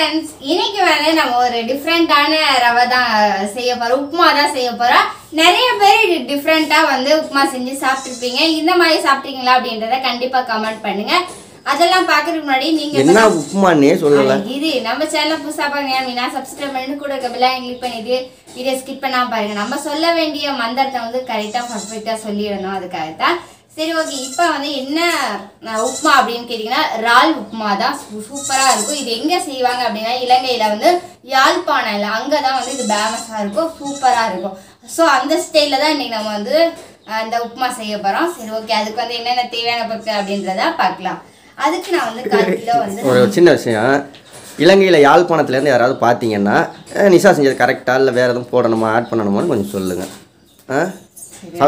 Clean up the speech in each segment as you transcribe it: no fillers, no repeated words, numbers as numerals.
friends, இன்னைக்கு வந்து நம்ம ஒரு டிஃபரண்டான ரவை தான் செய்ய போறோம். உப்புமா தான் செய்ய போறோம். நிறைய பேர் டிஃபரண்டா வந்து உப்புமா செஞ்சு சாப்பிட்டுருப்பீங்க. இந்த மாதிரி சாப்பிட்டீங்களா அப்படின்றத கண்டிப்பா கமெண்ட் பண்ணுங்க. அதெல்லாம் பாக்குறதுக்கு முன்னாடி நீங்க என்ன உப்புமானே சொல்லல. இது நம்ம சேனலை புதுசா பாருங்க அப்படின்னா சப்ஸ்கிரைப் பண்ணி கூட பெல் கிளிக் பண்ணிட்டு வீடியோ ஸ்கிப் பண்ணாம பாருங்க. நம்ம சொல்ல வேண்டிய மந்திரத்தை வந்து கரெக்டா பர்ஃபெக்ட்டா சொல்லிடணும். அதுக்காக தான். சரி ஓகே, இப்போ வந்து என்ன உப்புமா அப்படின்னு கேட்டிங்கன்னா இறால் உப்புமா தான். சூப்பராக இருக்கும். இது எங்கே செய்வாங்க அப்படின்னா இலங்கையில் வந்து யாழ்ப்பாணம் அங்கே தான் வந்து இது ஃபேமஸாக இருக்கும். சூப்பராக இருக்கும். ஸோ அந்த ஸ்டைலில் தான் இன்றைக்கி நம்ம வந்து இந்த உப்புமா செய்ய போகிறோம். சரி ஓகே, அதுக்கு வந்து என்னென்ன தேவையான பொருட்கள் அப்படின்றத பார்க்கலாம். அதுக்கு நான் வந்து 1/4 கிலோ வந்து ஒரு சின்ன விஷயம், இலங்கையில் யாழ்ப்பாணத்துலேருந்து யாராவது பார்த்தீங்கன்னா நிஷா செஞ்சது கரெக்டாக இல்லை வேறு எதுவும் போடணுமா ஆட் பண்ணணுமான்னு கொஞ்சம் சொல்லுங்கள்.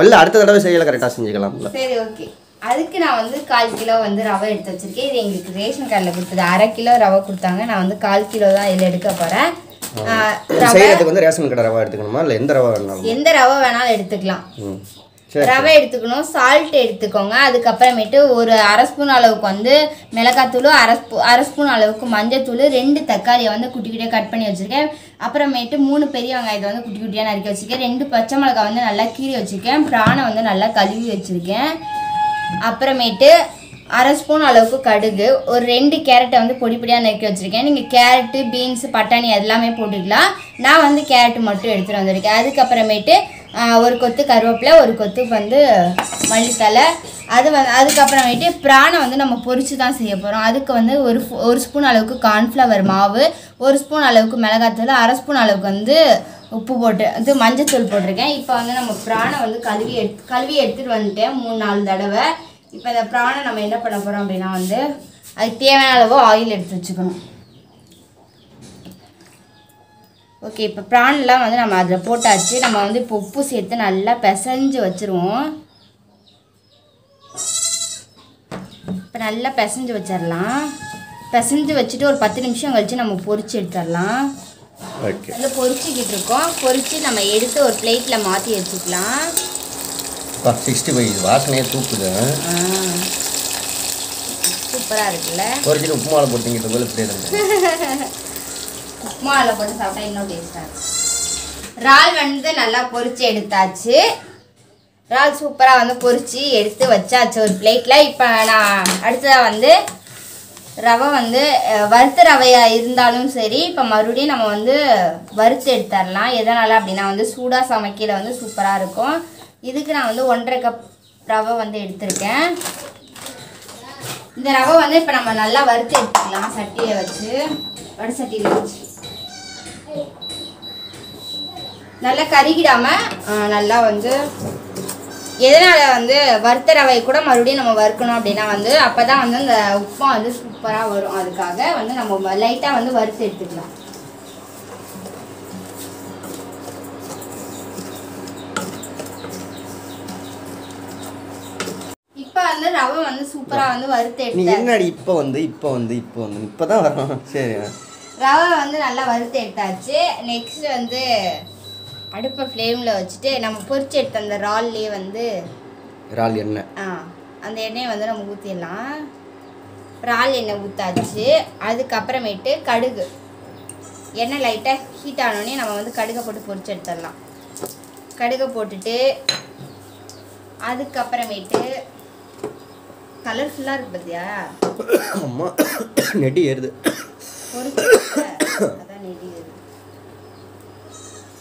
இல்லை அடுத்த தடவை செய்யலை கரெக்டாக செஞ்சுக்கலாம்ல. சரி ஓகே, அதுக்கு நான் வந்து 1/4 கிலோ வந்து ரவை எடுத்து வச்சிருக்கேன். இது எங்களுக்கு ரேஷன் கார்டில் கொடுத்தது. 1/2 கிலோ ரவை கொடுத்தாங்க. நான் வந்து 1/4 கிலோ தான் இதில் எடுக்க போகிறேன். செய்யறதுக்கு வந்து ரேஷன் கடை ரவை எடுத்துக்கணுமா இல்லை எந்த ரவை வேணாலும்? எந்த ரவை வேணாலும் எடுத்துக்கலாம். ரவை எடுத்துக்கணும், சால்ட் எடுத்துக்கோங்க. அதுக்கப்புறமேட்டு ஒரு 1/2 ஸ்பூன் அளவுக்கு வந்து மிளகாத்தூள், 1/2 ஸ்பூன் அளவுக்கு மஞ்சத்தூள், 2 தக்காளியை வந்து குட்டி குட்டியாக கட் பண்ணி வச்சுருக்கேன். அப்புறமேட்டு 3 பெரிய வெங்காயத்தை வந்து குட்டி குட்டியாக நறுக்கி வச்சுருக்கேன். 2 பச்சை மிளகாய் வந்து நல்லா கீறி வச்சுருக்கேன். பிரானை வந்து நல்லா கழுவி வச்சுருக்கேன். அப்புறமேட்டு 1/2 ஸ்பூன் அளவுக்கு கடுகு, ஒரு 2 கேரட்டை வந்து பொடி பொடியாக நறுக்கி வச்சுருக்கேன். நீங்கள் கேரட்டு, பீன்ஸு, பட்டாணி எல்லாமே போட்டுக்கலாம். நான் வந்து கேரட்டு மட்டும் எடுத்துகிட்டு வந்திருக்கேன். அதுக்கப்புறமேட்டு ஒரு கொத்து கருவேப்பிலை, ஒரு கொத்து வந்து மல்லித்தலை. அதுக்கப்புறமேட்டு பிரானை வந்து நம்ம பொரிச்சு தான் செய்ய போகிறோம். அதுக்கு வந்து ஒரு ஸ்பூன் அளவுக்கு கார்ன்ஃப்ளவர் மாவு, 1 ஸ்பூன் அளவுக்கு மிளகாத்தூள், 1/2 ஸ்பூன் அளவுக்கு வந்து உப்பு போட்டு இது மஞ்சத்தூள் போட்டிருக்கேன். இப்போ வந்து நம்ம பிரானை வந்து கழுவி எடுத்துகிட்டு வந்துட்டேன் 3-4 தடவை. இப்போ இந்த பிரானை நம்ம என்ன பண்ண போகிறோம் அப்படின்னா வந்து அதுக்கு தேவையான அளவு ஆயில் எடுத்து வச்சுக்கணும். ஓகே, இப்போ ப்ரான்லாம் வந்து நம்ம அதில் போட்டாச்சு. நம்ம வந்து இப்போ உப்பு சேர்த்து நல்லா பிசைஞ்சு வச்சுருவோம். இப்போ நல்லா பிசைஞ்சு வச்சிடலாம். பிசைஞ்சு வச்சுட்டு ஒரு 10 நிமிஷம் கழித்து நம்ம பொரிச்சு எடுத்துடலாம். நல்லா பொரிச்சிக்கிட்டு இருக்கோம். பொரிச்சு நம்ம எடுத்து ஒரு பிளேட்டில் மாற்றி வச்சுக்கலாம். 65 வாசனையே தூக்குது. சூப்பராக இருக்குல்ல. பொரிச்சிட்டு உப்புமாவில் போட்டிங்கிட்ட போல இப்படியே இருக்கு. உப்புமாவில் போட்டு சாப்பிட்டா இன்னும் டேஸ்ட்டாக இருக்கும். இறால் வந்து நல்லா பொரிச்சு எடுத்தாச்சு. இறால் சூப்பராக வந்து பொரிச்சு எடுத்து வச்சாச்சு ஒரு பிளேட்டில். இப்போ நான் அடுத்ததாக வந்து ரவை வந்து வறுத்த ரவையாக இருந்தாலும் சரி, இப்போ மறுபடியும் நம்ம வந்து வறுத்து எடுத்துடலாம். எதனால் அப்படின்னா வந்து சூடாக சமைக்கையில் வந்து சூப்பராக இருக்கும். இதுக்கு நான் வந்து 1.5 கப் ரவை வந்து எடுத்திருக்கேன். இந்த ரவை வந்து இப்போ நம்ம நல்லா வறுத்து எடுத்துக்கலாம். சட்டியை வச்சு வடை சட்டியில் வச்சு நல்லா கருகிடாமல் நல்லா வந்து எதனால் வந்து வறுத்த ரவை கூட மறுபடியும் நம்ம வறுக்கணும் அப்படின்னா வந்து அப்போ தான் வந்து அந்த உப்புமா வந்து சூப்பராக வரும். அதுக்காக வந்து நம்ம லைட்டாக வந்து வறுத்து எடுத்துக்கலாம். இப்போ வந்து ரவை வந்து சூப்பராக வந்து வறுத்து எடுத்து இப்போ தான் வரும். சரி, ரவை வந்து நல்லா வறுத்து எடுத்தாச்சு. நெக்ஸ்ட் வந்து அடுப்பை ஃப்ளேமில் வச்சுட்டு நம்ம பொரிச்சு எடுத்த அந்த இறால்லையே வந்து இறால் எண்ணெய் அந்த எண்ணெயை வந்து நம்ம ஊற்றிடலாம். இறால் எண்ணெய் ஊற்றாச்சு. அதுக்கப்புறமேட்டு கடுகு எண்ணெய் லைட்டாக ஹீட் ஆனோடனே நம்ம வந்து கடுகை போட்டு பொரிச்சு எடுத்துடலாம். கடுகை போட்டுட்டு அதுக்கப்புறமேட்டு கலர்ஃபுல்லாக இருக்குது பார்த்தியா? அம்மா நெட்டி ஏறுது. பொரிச்சு அதான் நெட்டி ஏறுது.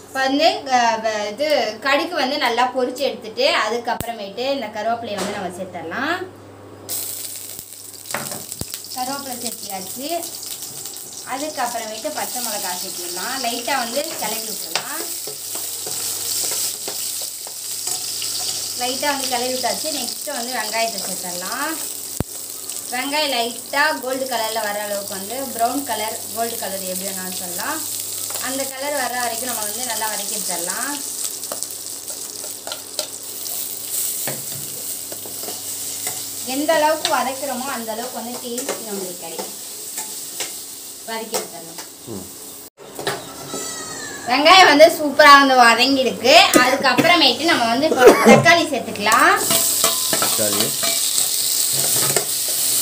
இப்போ வந்து இது கடுகு வந்து நல்லா பொரிச்சு எடுத்துட்டு அதுக்கப்புறமேட்டு இந்த கருவேப்பிலையை வந்து நம்ம சேர்த்துடலாம். கருவேப்பிலை சேர்த்தியாச்சு. அதுக்கப்புறமேட்டு பச்சை மிளகாய் சேர்த்துடலாம். லைட்டாக வந்து கிளறி விட்டுடலாம். லைட்டாக வந்து கிளறி விட்டாச்சு. நெக்ஸ்ட்டு வந்து வெங்காயத்தை சேர்த்துடலாம். வெங்காயம் லைட்டாக கோல்டு கலரில் வர அளவுக்கு வந்து ப்ரௌன் கலர், கோல்டு கலர் எப்படி வேணாலும் சொல்லலாம். அந்த கலர் வர வரைக்கும் நம்ம வந்து நல்லா வதக்கி எடுத்துடலாம். எந்த அளவுக்கு வதக்குறோமோ அந்த அளவுக்கு வந்து டேஸ்ட் நம்மளுக்கு கிடைக்கும். வதக்கி எடுத்துடலாம். வெங்காயம் வந்து சூப்பராக வந்து வதங்கிருக்கு. அதுக்கப்புறமேட்டு நம்ம வந்து இப்போ தக்காளி சேர்த்துக்கலாம்.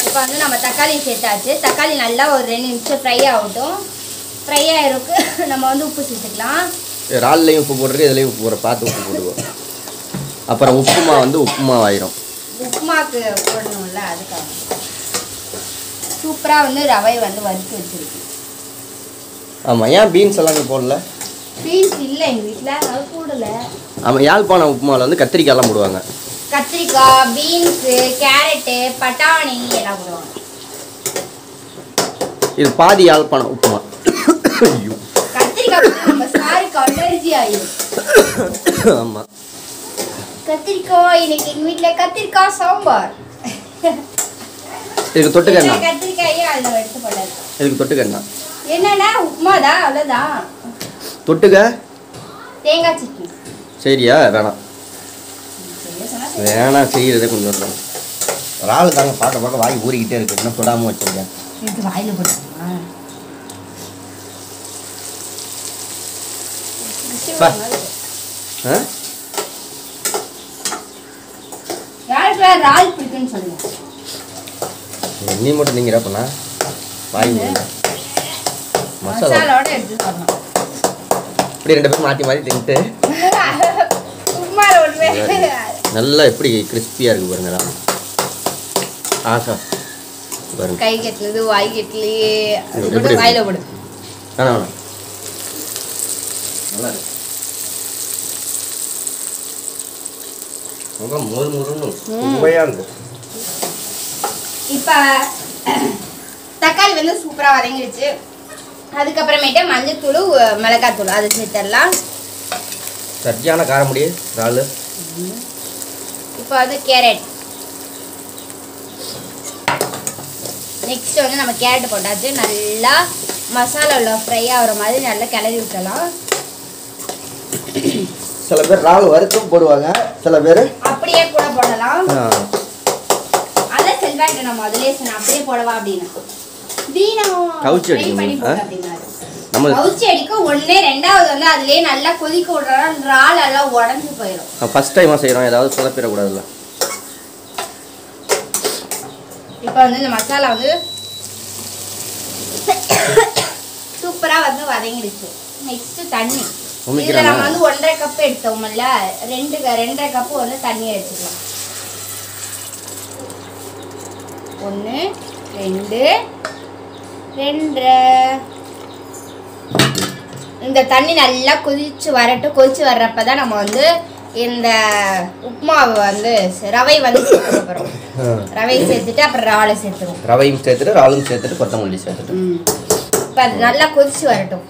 இப்போ வந்து நம்ம தக்காளி சேர்த்தாச்சு. தக்காளி நல்லா ஒரு 2 நிமிஷம் ஃப்ரை ஆகட்டும். ஃப்ரை ஆயிருக்கு. நம்ம வந்து உப்பு சேர்த்துக்கலாம். இறால்லையும் உப்பு போட்டுருக்கு, இதுலேயும் உப்பு போடுற பார்த்து உப்பு போடுவோம். அப்புறம் உப்புமா வந்து உப்புமா ஆயிரும். உப்புமாக்கு போடணும்ல, அதுக்காக. சூப்பராக வந்து ரவை வந்து வறுத்து வச்சிருக்கு. ஆமாம், ஏன் பீன்ஸ் எல்லாம் போடல? பீன்ஸ் இல்லை எங்கள் வீட்டில், அது போடல. ஆமாம், யாழ்ப்பாணம் உப்புமாவில் வந்து கத்திரிக்காயெல்லாம் போடுவாங்க. கத்திரிக்காய், பீன்ஸு, கேரட்டு, பட்டாணி எல்லாம் போடுவாங்க. இது பாதி யாழ்ப்பாணம் உப்புமா. ஐயோ, கத்திரிக்காய் நம்ம சாருக்கு அலர்ஜி ஆயிடும். ஆமாம், கத்திரிக்காய் இன்னைக்கு எங்கள் வீட்டில் கத்திரிக்காய் சாம்பார். இதுக்கு தொட்டுக்க என்ன? கத்திரிக்காயே அதில் எடுத்து போடாது. இதுக்கு தொட்டுக்க என்ன? என்னன்னா உப்புமாதான், அவ்வளோதான். தொட்டுக்க தேங்காய் சட்னி. சரியா? வேணாம் வேணாம், செய்யறதே கொஞ்சம் இறால் தாங்க பார்க்க பார்க்க வாங்கி ஊறிக்கிட்டே இருக்கு. இன்னும் தொடாமல் வச்சிருக்கேன். இது வாயில் போட்டுருமா? யாருக்கு இறால் பிடிக்குன்னு சொல்லுங்க. நீ மட்டும் நீங்க பண்ணா வாங்கி மசாலாவோட எடுத்து சாப்பிடலாம். இப்படி ரெண்டு பேரும் மாற்றி மாற்றி தின்ட்டு நல்லா எப்படி கிறிஸ்பியாக இருக்கு பாருங்க. ஆசா பாருங்க, கை கெட்டது வாய் கெட்டலையே. எப்படி வாயில போடு? வேணாம் வேணாம், நல்லா இருக்கு. ரொம்ப மொறு மொறுன்னு சுவையாக இருக்கும். இப்போ தக்காளி வந்து சூப்பராக வதங்கிடுச்சு. அதுக்கப்புறமேட்டு மஞ்சத்தூள், மிளகாத்தூள் அது சேர்த்துடலாம். சரியான காரமுடியே இறால். இப்போ வந்து கேரட். நெக்ஸ்ட் வந்து நம்ம கேரட் போட்டாச்சு. நல்லா மசாலாவில் ஃப்ரை ஆகிற மாதிரி நல்லா கிளறி விட்டலாம். சில பேர் இறால் வறுத்தும் போடுவாங்க, சில பேர் அப்படியே கூட போடலாம். அதான் செல்வாய்ட்டு நம்ம அதிலே சொன்ன அப்படியே போடவா அப்படின்னு. கவுச்சி அடிக்கும். நம்ம கவுச்சி அடிக்கும். ஒன்று ரெண்டாவது வந்து அதுலேயே நல்லா கொதிக்க விடுறோம். இறால் எல்லாம் உடஞ்சி போயிடும். ஃபர்ஸ்ட் டைமாக செய்கிறோம், ஏதாவது சொதப்பிடக்கூடாதுல்ல. இப்போ வந்து இந்த மசாலா வந்து சூப்பராக வந்து வதங்கிடுச்சு. நெக்ஸ்ட் தண்ணி. இதில் நம்ம வந்து 1.5 கப் எடுத்தோம்ல, 2.5 கப்பு வந்து தண்ணி எடுத்துக்கலாம். 1 2 2. இந்த தண்ணி நல்லா கொதிச்சு வரட்டும். கொதிச்சு வர்றப்ப தான் நம்ம வந்து இந்த உப்புமாவை வந்து ரவை வந்து சேர்த்துக்க போகிறோம். ரவையை சேர்த்துட்டு அப்புறம் இறாலை சேர்த்துருவோம். ரவையும் சேர்த்துட்டு இறாலும் சேர்த்துட்டு கொத்தமல்லி சேர்த்துட்டு இப்போ அது நல்லா கொதிச்சு வரட்டும்.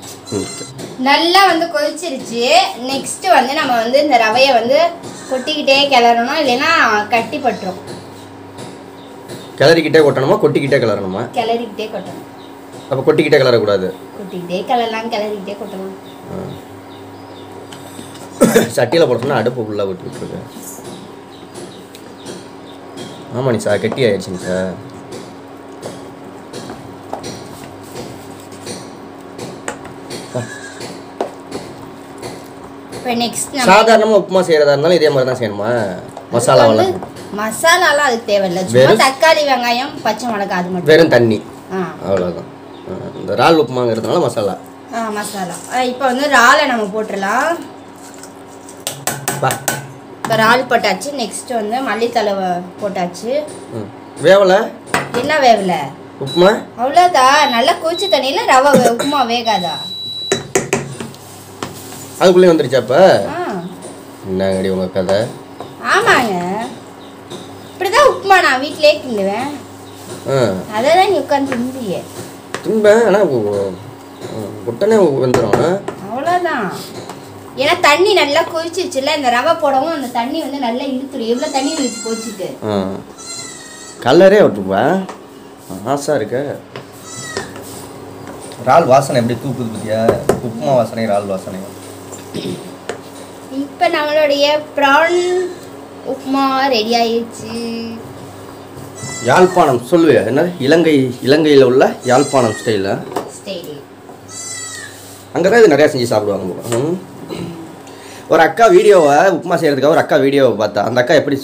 நல்லா வந்து கொதிச்சிருச்சு. நெக்ஸ்ட் வந்து நம்ம வந்து இந்த ரவையை வந்து கொட்டிக்கிட்டே கிளறணும், இல்லைன்னா கட்டி பட்டுரும். கிளறிக்கிட்டே கொட்டணுமா கொட்டிக்கிட்டே கிளறணுமா? கிளறிக்கிட்டே கொட்டணும். அப்போ கொட்டிக்கிட்டே கிளறக்கூடாது. கொட்டிக்கிட்டே கிளறலாம், கிளறிக்கிட்டே கொட்டணும். சட்டியில் போட்டோம்னா அடுப்பு ஃபுல்லாக கொட்டிக்கிட்டு இருக்கு. ஆமாம் நீ சார், கெட்டி ஆயிடுச்சுங்க சார். இப்போ நெக்ஸ்ட் சாதாரணமாக உப்புமா செய்கிறதா இருந்தாலும் இதே மாதிரி தான் செய்யணுமா? மசாலாவெல்லாம் மசாலாலாம் அதுக்கு தேவையில்லை. சும்மா தக்காளி, வெங்காயம், பச்சை மிளகாய், அது மட்டும். வெறும் தண்ணி, அவ்வளோதான். இந்த இறால் உப்புமாங்கிறதுனால மசாலா. மசாலா. இப்போ வந்து இறாலை நம்ம போட்டுடலாம். இப்போ இறால் போட்டாச்சு. நெக்ஸ்ட் வந்து மல்லித்தலை போட்டாச்சு. வேவலை என்ன வேவல? உப்புமா அவ்வளோதான். நல்லா கொதிச்ச தண்ணியில் ரவை உப்புமா வேகாதா? அதுக்குள்ளே வந்துருச்சா? அப்போ என்னங்கடி உங்கள் கதை? ஆமாங்க, இப்படிதான் உப்புமா நான் வீட்டிலே கிண்டுவேன். அதை தான் நீ உட்காந்து திம்பியே. திம்பேன், ஆனால் உடனே வந்துடும். அவ்வளோதான். ஏன்னா தண்ணி நல்லா கொதிச்சிருச்சுல, இந்த ரவை போடவும் அந்த தண்ணி வந்து நல்லா இழுத்துடும். எவ்வளோ தண்ணி இருந்துச்சு கொதிச்சுட்டு. கலரே விட்டுருப்பேன். ஆசா இருக்க. இறால் வாசனை எப்படி தூக்குது பத்தியா? உப்புமா வாசனை, இறால் வாசனை. இப்போ நம்மளுடைய ப்ரான் உப்புமா ரெடி ஆயிடுச்சு. யாழ்ப்பாணம் சொல்லுவேன் என்ன? இலங்கையில் உள்ள யாழ்ப்பாணம் ஸ்டைலில் அங்கே தான் இது நிறையா செஞ்சு சாப்பிடுவாங்க. ஒரு அக்கா வீடியோவை உப்புமா செய்கிறதுக்காக ஒரு அக்கா வீடியோவை பார்த்தா. அந்த அக்கா எப்படி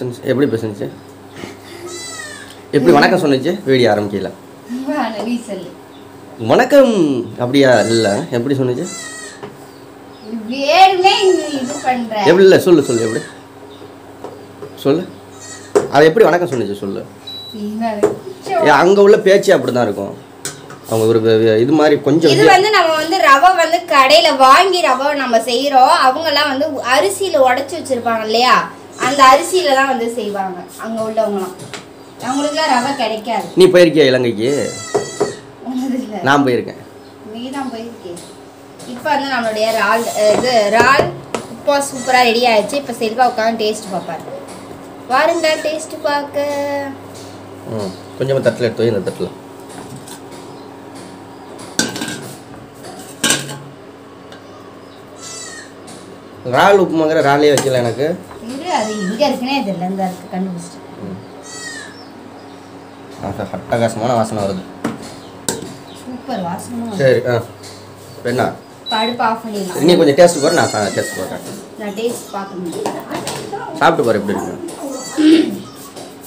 பேசுனுச்சு, எப்படி வணக்கம் சொன்னிச்சு வீடியோ ஆரம்பிக்கல. வணக்கம் அப்படியா இல்லை எப்படி சொன்னிச்சு எப்படி இல்லை சொல்லு எப்படி சொல்லு அது எப்படி வணக்கம் சொன்னிச்சு சொல்லு அங்கே உள்ள பேச்சு அப்படி தான் இருக்கும் அவங்க ஒரு இது மாதிரி கொஞ்சம் இது வந்து நம்ம வந்து ரவை வந்து கடையில வாங்கி ரவை நம்ம செய்யறோம் அவங்கலாம் வந்து அரிசியில உடைச்சு வச்சிருப்பாங்க இல்லையா அந்த அரிசியில தான் வந்து செய்வாங்க அங்க உள்ளவங்கலாம் அவங்களுக்குலாம் ரவை கிடைக்காது நீ போயிருக்கியா இலங்கைக்கு நான் போயிருக்கேன் நீ தான் போயிருக்கே இப்போ வந்து நம்மளுடைய இறால் உப்பா சூப்பரா ரெடி ஆயிடுச்சு இப்போ செல்வா உட்காந்து டேஸ்ட் பார்ப்பாரு வாருங்க டேஸ்ட் பார்க்க கொஞ்சமாக தட்டில் எடுத்து இந்த தட்டில் இறால் உப்புமாங்கிற இறாலே வைக்கல எனக்கு இது அது இங்கே இருக்குன்னே தெரியல இந்த இருக்கு கண்டுபிடிச்சிட்டு அட்டகாசமான வாசனை வருது சூப்பர் வாசனை சரி என்ன படுப்பு ஆஃப் பண்ணிடலாம் நீ கொஞ்சம் டேஸ்ட் போகிற நான் டேஸ்ட் போகிறேன் நான் டேஸ்ட் பார்க்கணும் சாப்பிட்டு போகிறேன் எப்படி இருக்கு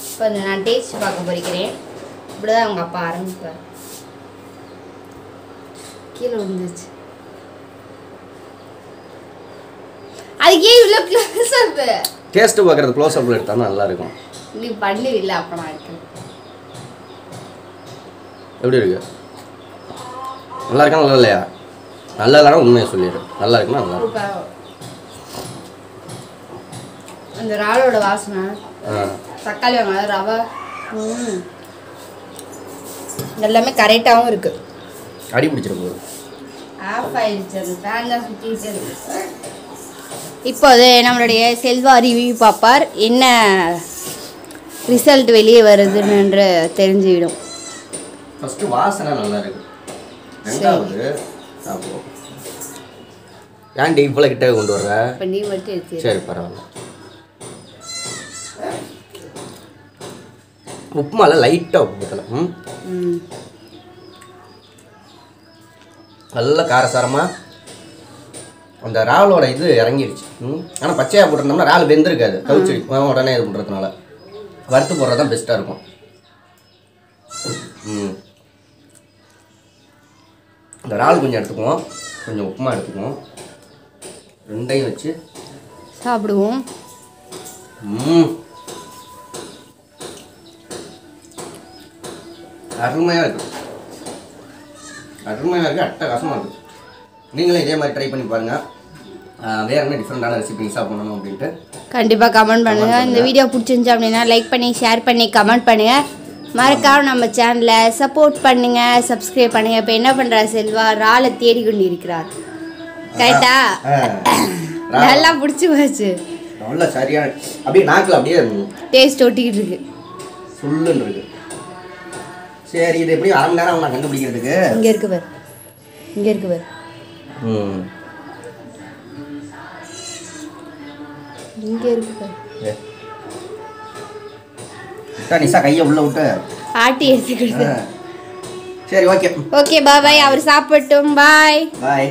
இப்போ நான் டேஸ்ட் பார்க்க போகிறேன் இப்படிதான் அவங்க அப்பா ஆரம்பிப்பார் கீழே விழுந்துச்சு அதுக்கு ஏன் இவ்வளோ க்ளோஸ் அப் டேஸ்ட் பார்க்குறது க்ளோஸ் அப்பில் எடுத்தால் நல்லா இருக்கும் நீ பண்ணு இல்லை அப்போ நான் இருக்கேன் எப்படி இருக்கு நல்லா இருக்கா நல்லா இல்லையா நல்லா இல்லைனா உண்மையை சொல்லிடு நல்லா இருக்குன்னா நல்லா இருக்கும் அந்த இறாலோட வாசனை தக்காளி வெங்காயம் ரவை எல்லாமே கரெக்டாகவும் இருக்கு அடி பிடிச்சிருக்கு ஆஃப் ஆயிடுச்சு அது ஃபேன் தான் சுற்றிட்டு இப்போது நம்மளுடைய செல்வா ரிவ்யூ பார்ப்பார் என்ன ரிசல்ட் வெளியே வருதுன்னு தெரிஞ்சுவிடும் ஃபஸ்ட்டு வாசனை நல்லா இருக்கு ரெண்டாவது சாப்பிடுவோம் ஏன்டி இவ்வளோ கிட்ட கொண்டு வர்ற இப்போ நீ மட்டும் எடுத்து சரி பரவாயில்ல உப்புமால லைட்டாக உப்பு ஊற்றலை நல்ல காரசாரமாக அந்த இறாலோட இது இறங்கிடுச்சு ஆனால் பச்சையாக போட்டிருந்தோம்னா இறால் வெந்திருக்காது கவுச்சி உடனே இது பண்ணுறதுனால வறுத்து போடுறது தான் பெஸ்ட்டாக இருக்கும் இந்த இறால் கொஞ்சம் எடுத்துக்குவோம் கொஞ்சம் உப்புமா எடுத்துக்குவோம் ரெண்டையும் வச்சு சாப்பிடுவோம் அருமையாக இருக்குது அருமையாக இருக்குது அட்டகாசமாக இருக்குது நீங்களும் இதே மாதிரி ட்ரை பண்ணி பாருங்கள் வேறு என்ன டிஃப்ரெண்டான ரெசிபி பண்ணணும் அப்படின்ட்டு கண்டிப்பாக கமெண்ட் பண்ணுங்கள் இந்த வீடியோ பிடிச்சிருந்துச்சு அப்படின்னா லைக் பண்ணி ஷேர் பண்ணி கமெண்ட் பண்ணுங்கள் மறக்காம நம்ம சேனலை சப்போர்ட் பண்ணுங்கள் சப்ஸ்கிரைப் பண்ணுங்கள் இப்போ என்ன பண்ணுறா செல்வா இறாலை தேடி கொண்டு இருக்கிறார் கரெக்டா நல்லா பிடிச்சி போச்சு நல்லா சரியான அப்படியே நாக்கில் அப்படியே டேஸ்ட் ஒட்டிக்கிட்டு இருக்கு சொல்லுன்னு இருக்கு சரி இது எப்படியும் அரை மணி நேரம் நான் கண்டுபிடிக்கிறதுக்கு இங்கே இருக்கு பார் இங்கே இருக்கு பார் இங்கே இருக்கு பார் நிஷா கையை உள்ள விட்டு ஆட்டி எடுத்துக்கிட்டு சரி ஓகே ஓகே பாய் அவர் சாப்பிட்டோம் பாய் பாய்